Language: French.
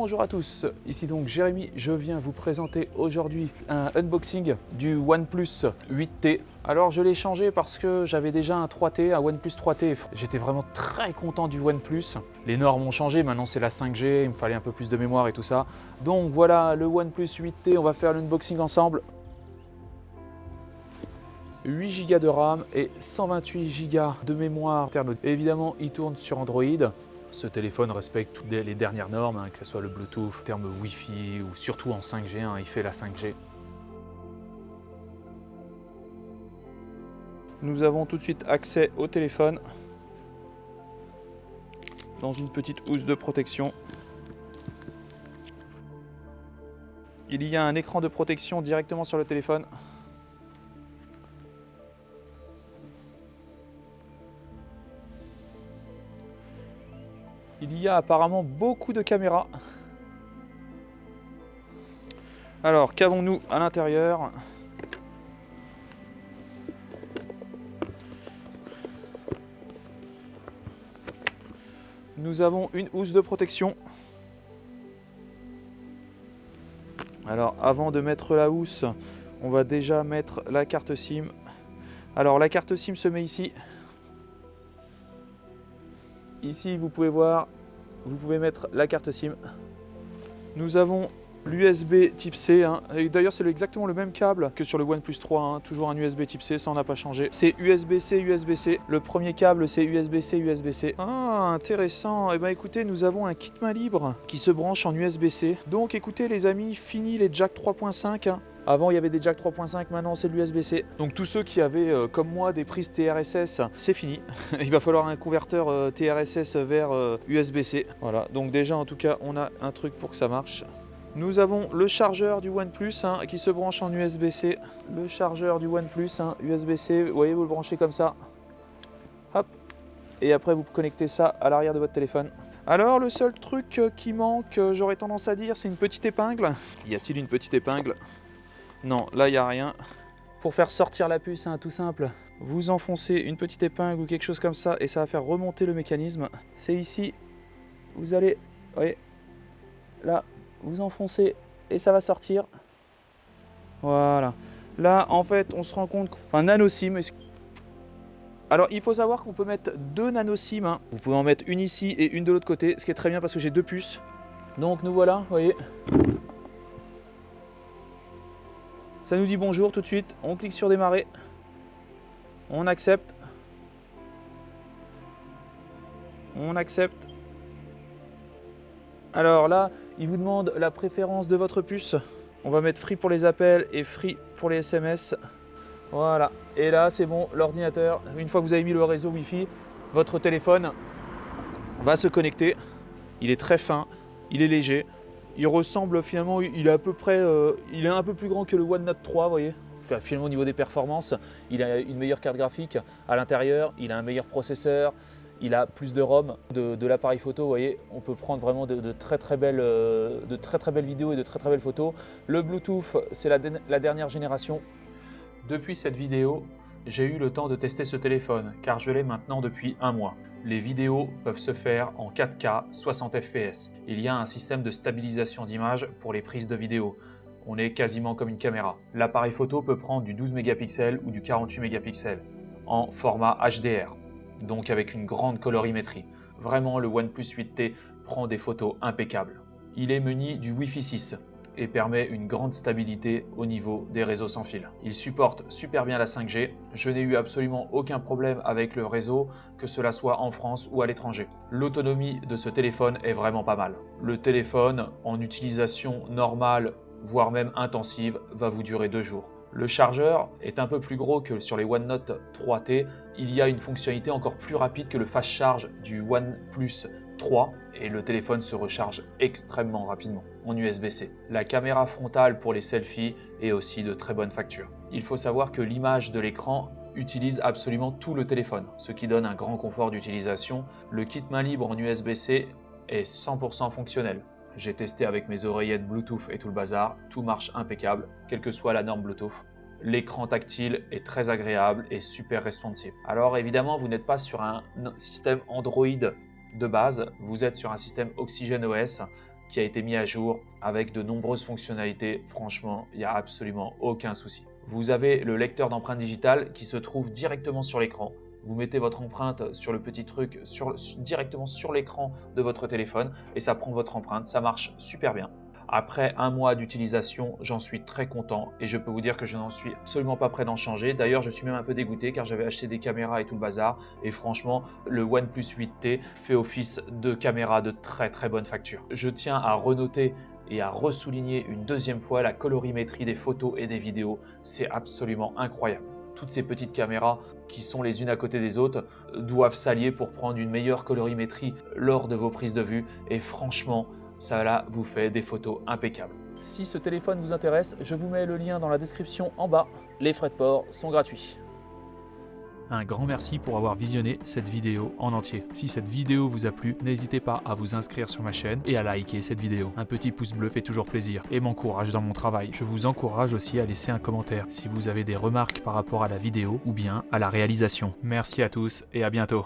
Bonjour à tous, ici donc Jérémy, je viens vous présenter aujourd'hui un unboxing du OnePlus 8T. Alors je l'ai changé parce que j'avais déjà un 3T, un OnePlus 3T. J'étais vraiment très content du OnePlus. Les normes ont changé, maintenant c'est la 5G, il me fallait un peu plus de mémoire et tout ça. Donc voilà le OnePlus 8T, on va faire l'unboxing ensemble. 8 Go de RAM et 128 Go de mémoire interne. Évidemment, il tourne sur Android. Ce téléphone respecte toutes les dernières normes, que ce soit le Bluetooth, terme Wi-Fi ou surtout en 5G, il fait la 5G. Nous avons tout de suite accès au téléphone dans une petite housse de protection. Il y a un écran de protection directement sur le téléphone. Il y a apparemment beaucoup de caméras. Alors, qu'avons-nous à l'intérieur? Nous avons une housse de protection. Alors, avant de mettre la housse, on va déjà mettre la carte SIM. Alors, la carte SIM se met ici. Ici, vous pouvez voir, vous pouvez mettre la carte SIM. Nous avons l'USB type C. Et d'ailleurs, c'est exactement le même câble que sur le OnePlus 3. Toujours un USB type C, ça on n'a pas changé. C'est USB-C, USB-C. Le premier câble, c'est USB-C, USB-C. Ah, intéressant. Et bien écoutez, nous avons un kit main libre qui se branche en USB-C. Donc écoutez les amis, fini les jack 3.5. Avant, il y avait des jack 3.5, maintenant c'est de l'USB-C. Donc tous ceux qui avaient, comme moi, des prises TRSS, c'est fini. Il va falloir un converteur TRSS vers USB-C. Voilà, donc déjà en tout cas, on a un truc pour que ça marche. Nous avons le chargeur du OnePlus qui se branche en USB-C. Le chargeur du OnePlus USB-C, vous voyez, vous le branchez comme ça. Hop. Et après, vous connectez ça à l'arrière de votre téléphone. Alors, le seul truc qui manque, j'aurais tendance à dire, c'est une petite épingle. Y a-t-il une petite épingle ? Non, là, il n'y a rien. Pour faire sortir la puce, tout simple, vous enfoncez une petite épingle ou quelque chose comme ça et ça va faire remonter le mécanisme. C'est ici, vous allez, vous voyez, là, vous enfoncez et ça va sortir. Voilà. Là, en fait, on se rend compte, enfin, nano SIM. Alors, il faut savoir qu'on peut mettre 2 nano SIM. Vous pouvez en mettre une ici et une de l'autre côté, ce qui est très bien parce que j'ai 2 puces. Donc, nous voilà, vous voyez. Ça nous dit bonjour tout de suite, on clique sur démarrer, on accepte, Alors là, il vous demande la préférence de votre puce. On va mettre free pour les appels et free pour les SMS. Voilà, et là c'est bon, l'ordinateur, une fois que vous avez mis le réseau Wi-Fi, votre téléphone va se connecter. Il est très fin, il est léger. Il ressemble finalement, il est à peu près, il est un peu plus grand que le OneNote 3, vous voyez. Enfin, finalement au niveau des performances, il a une meilleure carte graphique à l'intérieur, il a un meilleur processeur, il a plus de ROM de l'appareil photo, vous voyez. On peut prendre vraiment de très très belles vidéos et de très très belles photos. Le Bluetooth, c'est la dernière génération. Depuis cette vidéo, j'ai eu le temps de tester ce téléphone car je l'ai maintenant depuis un mois. Les vidéos peuvent se faire en 4K 60 fps. Il y a un système de stabilisation d'image pour les prises de vidéo. On est quasiment comme une caméra. L'appareil photo peut prendre du 12 mégapixels ou du 48 mégapixels en format HDR, donc avec une grande colorimétrie. Vraiment, le OnePlus 8T prend des photos impeccables. Il est muni du Wi-Fi 6 et permet une grande stabilité au niveau des réseaux sans fil. Il supporte super bien la 5G. Je n'ai eu absolument aucun problème avec le réseau, que cela soit en France ou à l'étranger. L'autonomie de ce téléphone est vraiment pas mal. Le téléphone, en utilisation normale, voire même intensive, va vous durer 2 jours. Le chargeur est un peu plus gros que sur les OneNote 3T. Il y a une fonctionnalité encore plus rapide que le fast charge du OnePlus 3 et le téléphone se recharge extrêmement rapidement en USB-C. La caméra frontale pour les selfies est aussi de très bonne facture. Il faut savoir que l'image de l'écran utilise absolument tout le téléphone, ce qui donne un grand confort d'utilisation. Le kit main libre en USB-C est 100% fonctionnel. J'ai testé avec mes oreillettes Bluetooth et tout le bazar, tout marche impeccable, quelle que soit la norme Bluetooth. L'écran tactile est très agréable et super responsive. Alors évidemment, vous n'êtes pas sur un système Android de base, vous êtes sur un système OxygenOS qui a été mis à jour avec de nombreuses fonctionnalités. Franchement, il n'y a absolument aucun souci. Vous avez le lecteur d'empreintes digitales qui se trouve directement sur l'écran. Vous mettez votre empreinte sur le petit truc directement sur l'écran de votre téléphone et ça prend votre empreinte. Ça marche super bien. Après un mois d'utilisation, j'en suis très content et je peux vous dire que je n'en suis absolument pas prêt d'en changer. D'ailleurs, je suis même un peu dégoûté car j'avais acheté des caméras et tout le bazar et franchement, le OnePlus 8T fait office de caméra de très très bonne facture. Je tiens à renoter et à ressouligner une deuxième fois la colorimétrie des photos et des vidéos. C'est absolument incroyable. Toutes ces petites caméras qui sont les unes à côté des autres doivent s'allier pour prendre une meilleure colorimétrie lors de vos prises de vue et franchement, ça là vous fait des photos impeccables. Si ce téléphone vous intéresse, je vous mets le lien dans la description en bas. Les frais de port sont gratuits. Un grand merci pour avoir visionné cette vidéo en entier. Si cette vidéo vous a plu, n'hésitez pas à vous inscrire sur ma chaîne et à liker cette vidéo. Un petit pouce bleu fait toujours plaisir et m'encourage dans mon travail. Je vous encourage aussi à laisser un commentaire si vous avez des remarques par rapport à la vidéo ou bien à la réalisation. Merci à tous et à bientôt.